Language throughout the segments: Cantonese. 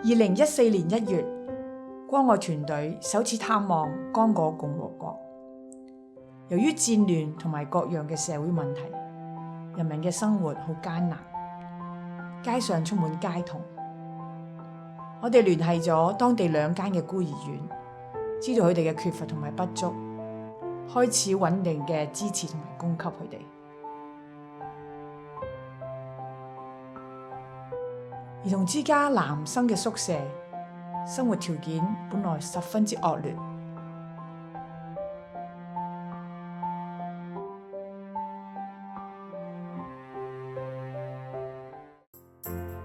2014年1月，關愛團隊首次探望剛果共和國。由於戰亂同埋各樣嘅社會問題，人民嘅生活好艱難，街上充滿街童。我哋聯繫咗當地2間嘅孤兒院，知道佢哋嘅缺乏同埋不足，開始穩定嘅支持同埋供給佢哋。兒童之家男生嘅宿舍生活條件本來十分之惡劣，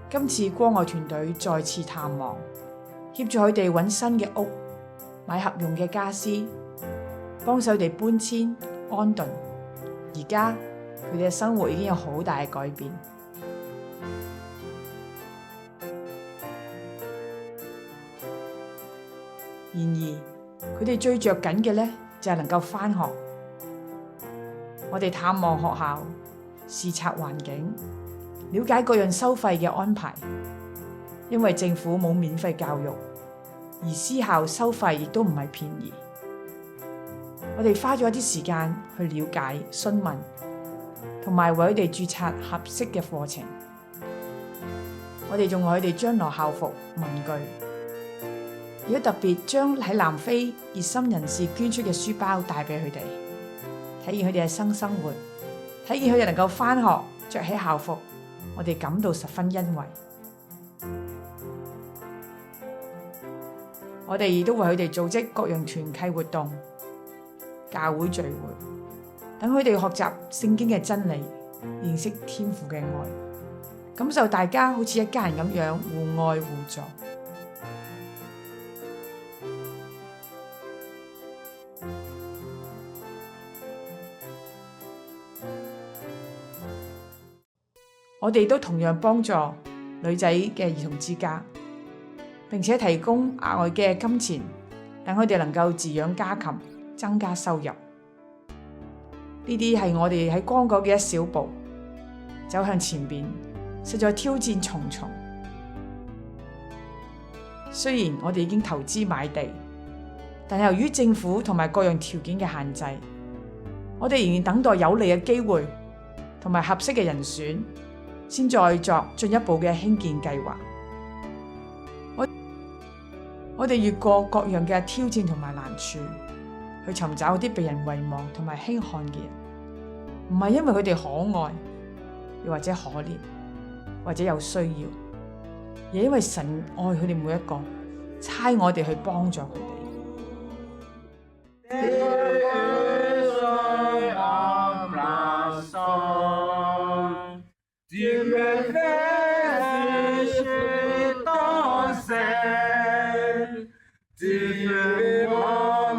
今次關愛團隊再次探望，協助佢哋揾新嘅屋，買合用嘅家私，幫手佢哋搬遷安頓。而家佢哋嘅生活已經有好大嘅改變。然而，佢哋最着緊嘅呢，就係能夠返學。我哋探望學校，視察環境，了解各樣收費嘅安排。因為政府冇免費教育，而私校收費亦都唔係便宜。我哋花咗一啲時間去了解、詢問，同埋為佢哋註冊合適嘅課程。我哋仲為佢哋張羅校服、文具。亦都特別將喺南非熱心人士捐出嘅書包帶俾佢哋，體驗佢哋嘅新生活，體驗佢哋能夠返學着起校服，我哋感到十分欣慰。我哋亦都為佢哋組織各樣團契活動、教會聚會，等佢哋學習聖經嘅真理，認識天父嘅愛，感受大家好似一家人咁樣互愛互助。我哋都同樣幫助女仔嘅兒童之家，並且提供額外嘅金錢，等佢哋能夠飼養家禽，增加收入。呢啲係我哋喺剛果嘅一小步，走向前邊，實在挑戰重重。雖然我哋已經投資買地，但由於政府同埋各樣條件嘅限制，我哋仍然等待有利嘅機會同埋合適嘅人選，先再作進一步嘅興建計劃。我哋越過各樣嘅挑戰同埋難處，去尋找啲被人遺忘同埋輕看嘅人，唔係因為佢哋可愛，又或者可憐，或者有需要，而係因為神愛佢哋每一個，差我哋去幫助佢哋。Tu peux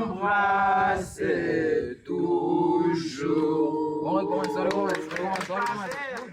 m'embrasser toujours. On recommence.